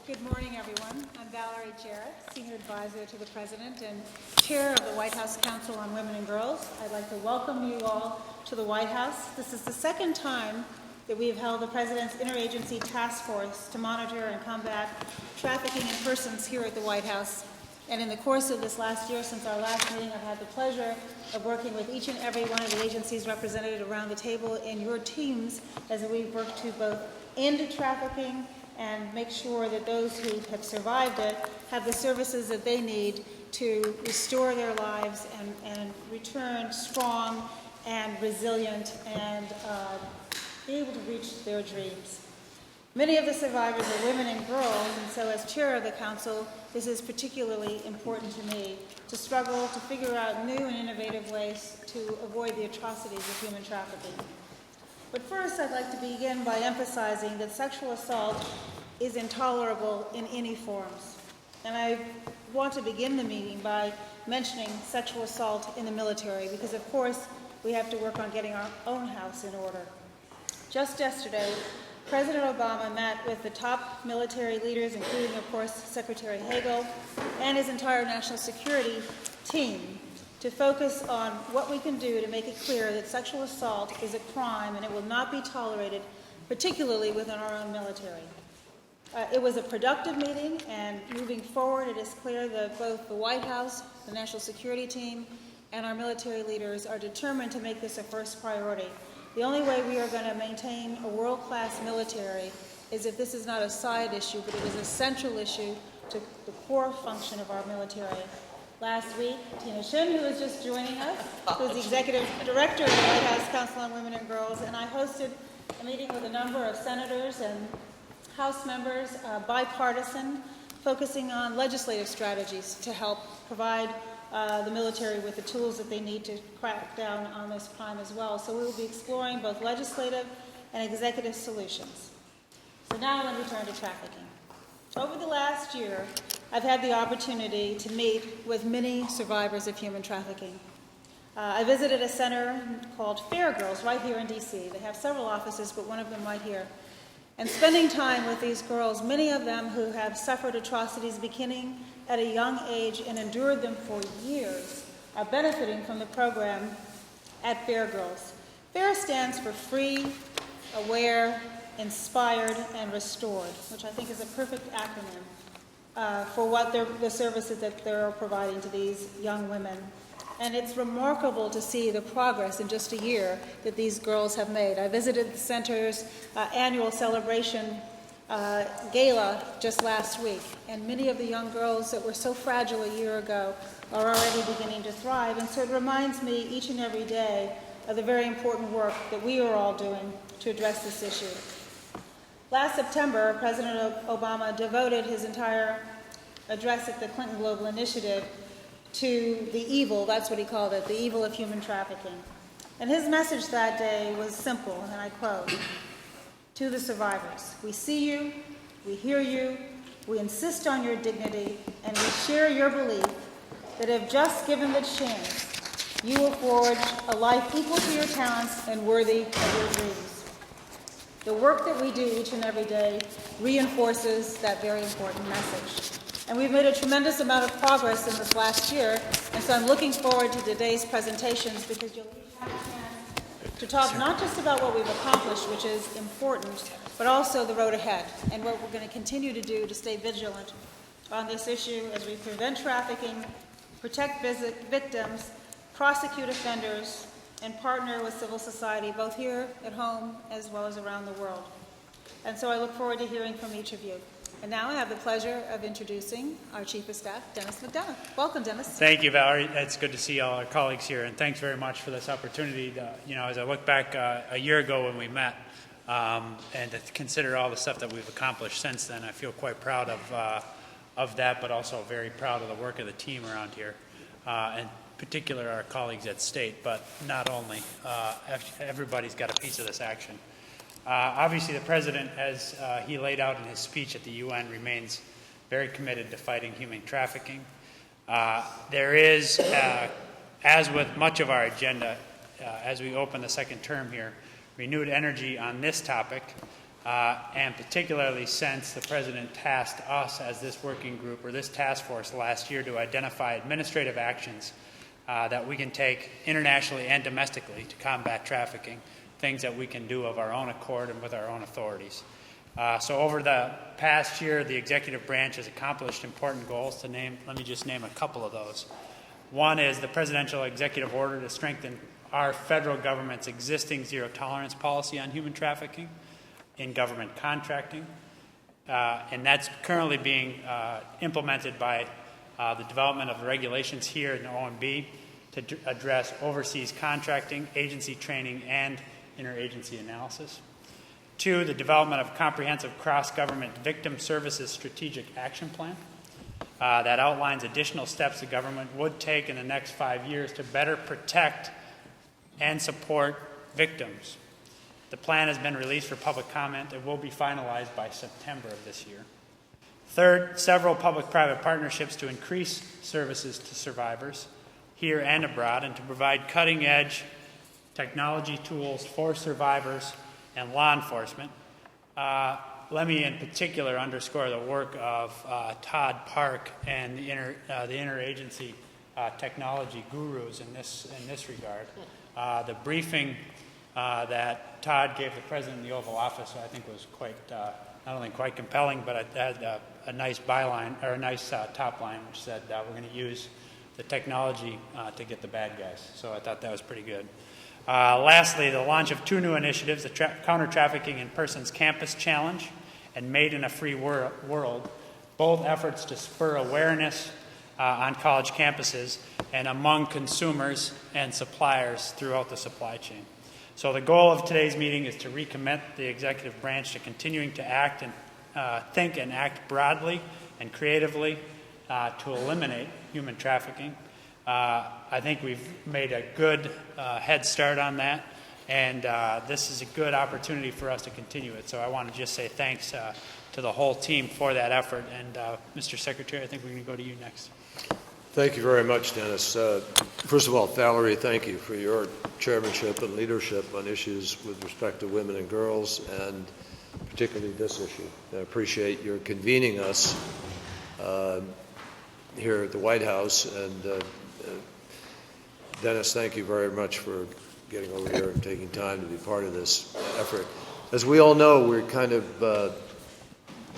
Good morning, everyone. I'm Valerie Jarrett, Senior Advisor to the President and Chair of the White House Council on Women and Girls. I'd like to welcome you all to the White House. This is the second time that we have held the President's Interagency Task Force to monitor and combat trafficking in persons here at the White House. And in the course of this last year, since our last meeting, I've had the pleasure of working with each and every one of the agencies represented around the table in your teams as we work to both end trafficking and make sure that those who have survived it have the services that they need to restore their lives and return strong and resilient and be able to reach their dreams. Many of the survivors are women and girls, and so as chair of the council, this is particularly important to me, to struggle to figure out new and innovative ways to avoid the atrocities of human trafficking. But first, I'd like to begin by emphasizing that sexual assault is intolerable in any forms. And I want to begin the meeting by mentioning sexual assault in the military, because of course, we have to work on getting our own house in order. Just yesterday, President Obama met with the top military leaders, including, of course, Secretary Hagel and his entire national security team, to focus on what we can do to make it clear that sexual assault is a crime and it will not be tolerated, particularly within our own military. It was a productive meeting, and moving forward, it is clear that both the White House, the national security team, and our military leaders are determined to make this a first priority. The only way we are going to maintain a world-class military is if this is not a side issue, but it is a central issue to the core function of our military. Last week, Tina Shin, who was just joining us, who is the Executive Director of the White House Council on Women and Girls, and I hosted a meeting with a number of senators and House members, bipartisan, focusing on legislative strategies to help provide the military with the tools that they need to crack down on this crime as well. So we will be exploring both legislative and executive solutions. So now let me turn to trafficking. Over the last year, I've had the opportunity to meet with many survivors of human trafficking. I visited a center called Fair Girls right here in D.C. They have several offices, but one of them right here. And spending time with these girls, many of them who have suffered atrocities beginning at a young age and endured them for years, are benefiting from the program at Fair Girls. FAIR stands for Free, Aware, Inspired, and Restored, which I think is a perfect acronym for what the services that they're providing to these young women. And it's remarkable to see the progress in just a year that these girls have made. I visited the center's annual celebration gala just last week, and many of the young girls that were so fragile a year ago are already beginning to thrive. And so it reminds me each and every day of the very important work that we are all doing to address this issue. Last September, President Obama devoted his entire address at the Clinton Global Initiative to the evil, that's what he called it, the evil of human trafficking. And his message that day was simple, and I quote, "To the survivors, we see you, we hear you, we insist on your dignity, and we share your belief that if just given the chance, you will forge a life equal to your talents and worthy of your dreams." The work that we do each and every day reinforces that very important message. And we've made a tremendous amount of progress in this last year, and so I'm looking forward to today's presentations because you'll have a chance to talk not just about what we've accomplished, which is important, but also the road ahead and what we're going to continue to do to stay vigilant on this issue as we prevent trafficking, protect victims, prosecute offenders, and partner with civil society, both here at home as well as around the world. And so I look forward to hearing from each of you. And now I have the pleasure of introducing our Chief of Staff, Dennis McDonough. Welcome, Dennis. Thank you, Valerie. It's good to see all our colleagues here, and thanks very much for this opportunity. As I look back a year ago when we met, and to consider all the stuff that we've accomplished since then, I feel quite proud of that, but also very proud of the work of the team around here, and in particular our colleagues at State, but not only. Everybody's got a piece of this action. Obviously, the President, as he laid out in his speech at the UN, remains very committed to fighting human trafficking. There is, as with much of our agenda, as we open the second term here, renewed energy on this topic and particularly since the President tasked us as this working group or this task force last year to identify administrative actions that we can take internationally and domestically to combat trafficking, things that we can do of our own accord and with our own authorities. So over the past year, the executive branch has accomplished important goals. Let me just name a couple of those. One is the presidential executive order to strengthen our federal government's existing zero-tolerance policy on human trafficking in government contracting, and that's currently being implemented by the development of regulations here in OMB to address overseas contracting, agency training, and interagency analysis. Two, the development of a comprehensive cross-government victim services strategic action plan that outlines additional steps the government would take in the next 5 years to better protect and support victims. The plan has been released for public comment and will be finalized by September of this year. Third, several public-private partnerships to increase services to survivors here and abroad and to provide cutting-edge technology tools for survivors and law enforcement. Let me in particular underscore the work of Todd Park and the interagency technology gurus in this regard. The briefing that Todd gave the President in the Oval Office, I think, was quite not only quite compelling, but it had a nice byline or a nice top line, which said we're going to use the technology to get the bad guys. So I thought that was pretty good. Lastly, the launch of two new initiatives, the Counter-Trafficking in Persons Campus Challenge and Made in a Free World, both efforts to spur awareness on college campuses and among consumers and suppliers throughout the supply chain. So the goal of today's meeting is to recommit the executive branch to continuing to act and think and act broadly and creatively to eliminate human trafficking. I think we've made a good head start on that, and this is a good opportunity for us to continue it. So I want to just say thanks to the whole team for that effort. And Mr. Secretary, I think we're going to go to you next. Thank you very much, Dennis. First of all, Valerie, thank you for your chairmanship and leadership on issues with respect to women and girls, and particularly this issue. I appreciate your convening us here at the White House, and Dennis, thank you very much for getting over here and taking time to be part of this effort. As we all know, we're kind of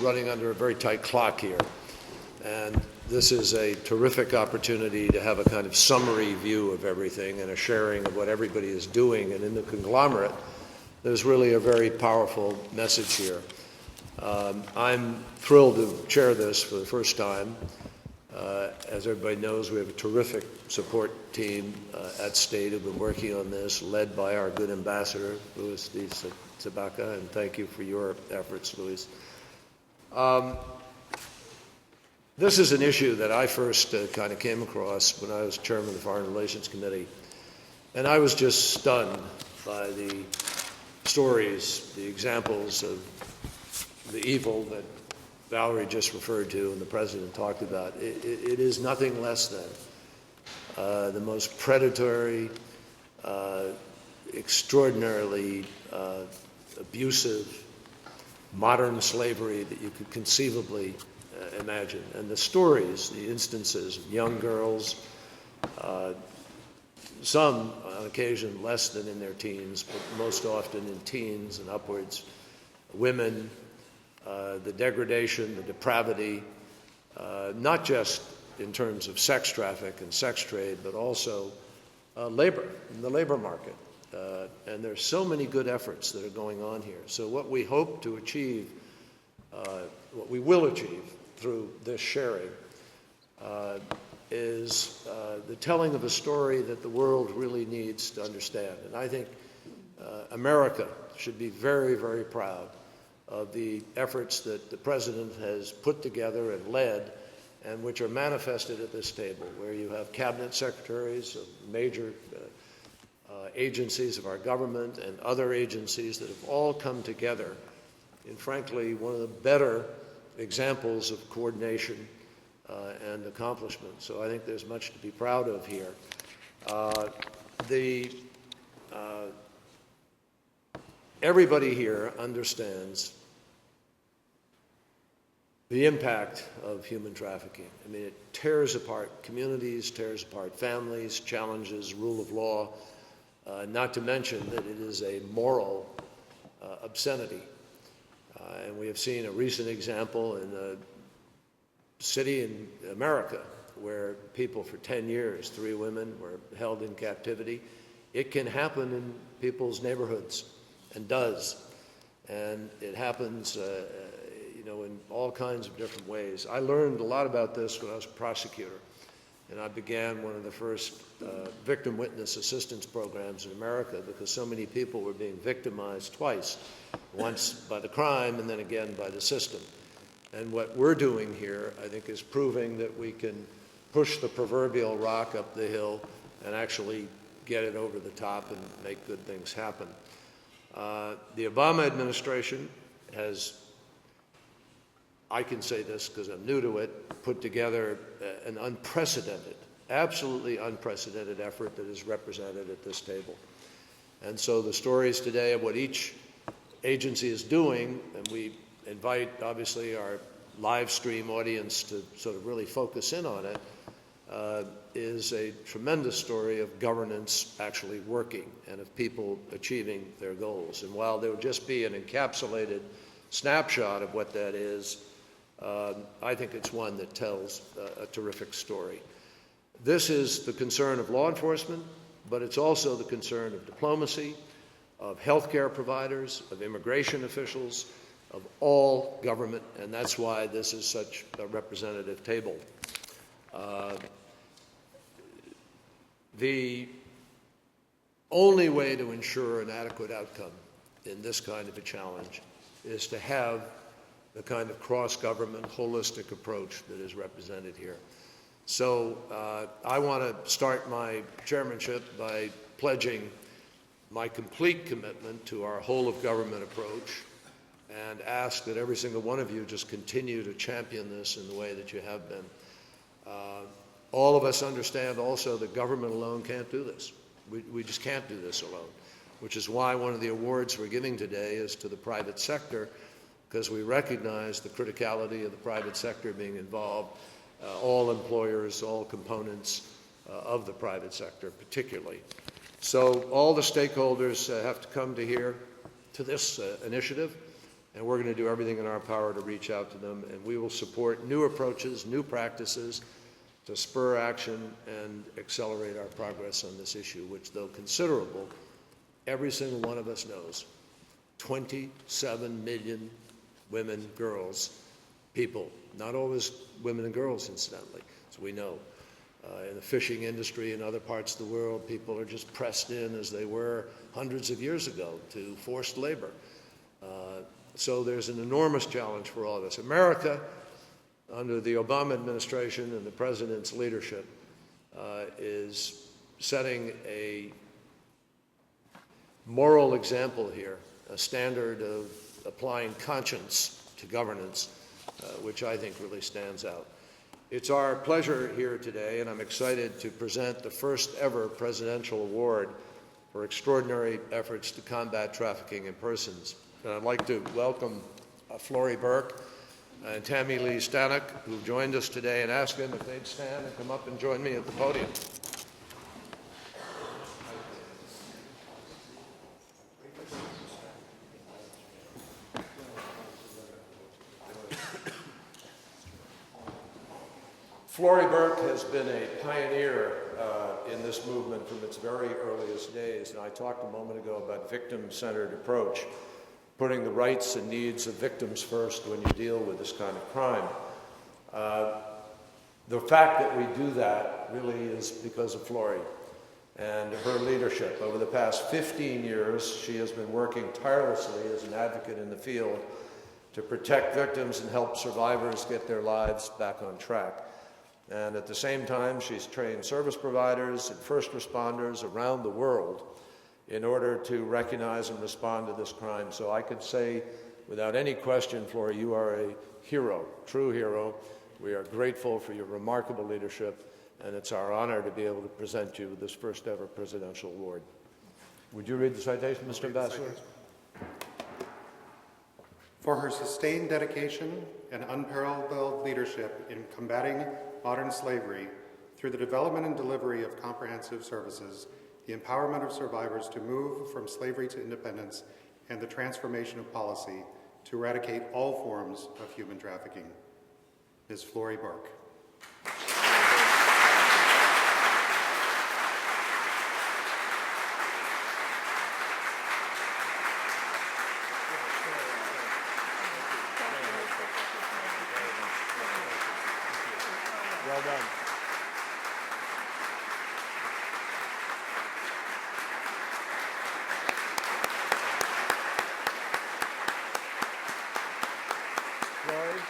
running under a very tight clock here, and this is a terrific opportunity to have a kind of summary view of everything and a sharing of what everybody is doing. And in the conglomerate, there's really a very powerful message here. I'm thrilled to chair this for the first time. As everybody knows, we have a terrific support team at State who've been working on this, led by our good ambassador, Luis D. Sabaka, and thank you for your efforts, Luis. This is an issue that I first kind of came across when I was chairman of the Foreign Relations Committee, and I was just stunned by the stories, the examples of the evil that Valerie just referred to and the President talked about. It is nothing less than the most predatory, extraordinarily abusive, modern slavery that you could conceivably imagine. And the stories, the instances of young girls, some on occasion less than in their teens, but most often in teens and upwards, women, the degradation, the depravity, not just in terms of sex traffic and sex trade, but also labor, in the labor market. And there's so many good efforts that are going on here. So what we hope to achieve, what we will achieve through this sharing, is the telling of a story that the world really needs to understand. And I think America should be very, very proud of the efforts that the President has put together and led, and which are manifested at this table, where you have cabinet secretaries of major agencies of our government and other agencies that have all come together in, frankly, one of the better examples of coordination and accomplishment. So I think there's much to be proud of here. Everybody here understands the impact of human trafficking. I mean, it tears apart communities, tears apart families, challenges rule of law, not to mention that it is a moral obscenity. And we have seen a recent example in a city in America where people for 10 years, 3 women were held in captivity. It can happen in people's neighborhoods, and does. And it happens in all kinds of different ways. I learned a lot about this when I was a prosecutor, and I began one of the first victim witness assistance programs in America because so many people were being victimized twice, once by the crime and then again by the system. And what we're doing here, I think, is proving that we can push the proverbial rock up the hill and actually get it over the top and make good things happen. The Obama administration has, I can say this because I'm new to it, put together an unprecedented, absolutely unprecedented effort that is represented at this table. And so the stories today of what each agency is doing, and we invite, obviously, our live stream audience to sort of really focus in on it, is a tremendous story of governance actually working and of people achieving their goals. And while there would just be an encapsulated snapshot of what that is, I think it's one that tells a terrific story. This is the concern of law enforcement, but it's also the concern of diplomacy, of healthcare providers, of immigration officials, of all government, and that's why this is such a representative table. The only way to ensure an adequate outcome in this kind of a challenge is to have the kind of cross-government, holistic approach that is represented here. So I want to start my chairmanship by pledging my complete commitment to our whole-of-government approach and ask that every single one of you just continue to champion this in the way that you have been. All of us understand also that government alone can't do this. We just can't do this alone, which is why one of the awards we're giving today is to the private sector, because we recognize the criticality of the private sector being involved, all employers, all components of the private sector particularly. So all the stakeholders have to come to this initiative, and we're going to do everything in our power to reach out to them, and we will support new approaches, new practices to spur action and accelerate our progress on this issue, which, though considerable, every single one of us knows 27 million women, girls, people, not always women and girls, incidentally, as we know. In the fishing industry and other parts of the world, people are just pressed in as they were hundreds of years ago to forced labor. So there's an enormous challenge for all of us. America, under the Obama administration and the president's leadership, is setting a moral example here, a standard of applying conscience to governance, which I think really stands out. It's our pleasure here today, and I'm excited to present the first ever presidential award for extraordinary efforts to combat trafficking in persons. And I'd like to welcome Florrie Burke and Tammy Lee Stanek, who joined us today, and ask them if they'd stand and come up and join me at the podium. Florrie Burke has been a pioneer in this movement from its very earliest days, and I talked a moment ago about victim-centered approach, putting the rights and needs of victims first when you deal with this kind of crime. The fact that we do that really is because of Florrie and her leadership. Over the past 15 years, she has been working tirelessly as an advocate in the field to protect victims and help survivors get their lives back on track. And at the same time, she's trained service providers and first responders around the world in order to recognize and respond to this crime. So I could say, without any question, Florrie, you are a hero, true hero. We are grateful for your remarkable leadership, and it's our honor to be able to present you with this first ever presidential award. Would you read the citation, Mr. Ambassador? For her sustained dedication and unparalleled leadership in combating modern slavery through the development and delivery of comprehensive services, the empowerment of survivors to move from slavery to independence, and the transformation of policy to eradicate all forms of human trafficking. Ms. Flory Burke. Well done. Lori?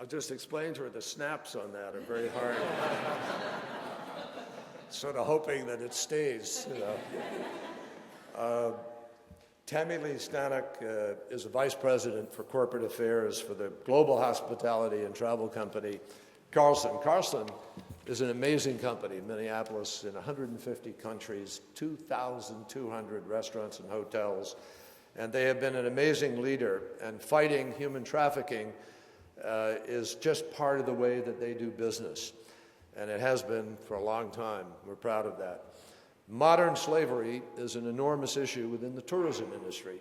I'll just explain to her the snaps on that are very hard. Sort of hoping that it stays, you know. Tammy Lee Stanek is the Vice President for Corporate Affairs for the global hospitality and travel company, Carlson. Carlson is an amazing company in Minneapolis, in 150 countries, 2,200 restaurants and hotels, and they have been an amazing leader, and fighting human trafficking is just part of the way that they do business, and it has been for a long time. We're proud of that. Modern slavery is an enormous issue within the tourism industry,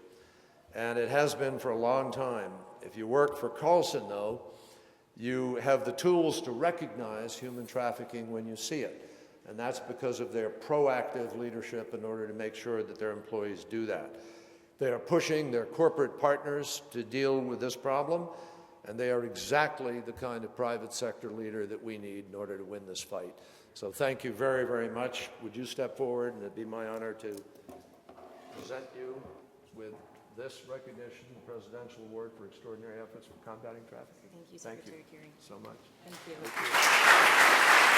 and it has been for a long time. If you work for Carlson, though, you have the tools to recognize human trafficking when you see it, and that's because of their proactive leadership in order to make sure that their employees do that. They are pushing their corporate partners to deal with this problem, and they are exactly the kind of private sector leader that we need in order to win this fight. So thank you very, very much. Would you step forward, and it'd be my honor to present you with this recognition, the Presidential Award for Extraordinary Efforts for Combating Trafficking. Thank you, Secretary Kearing. So much. Thank you.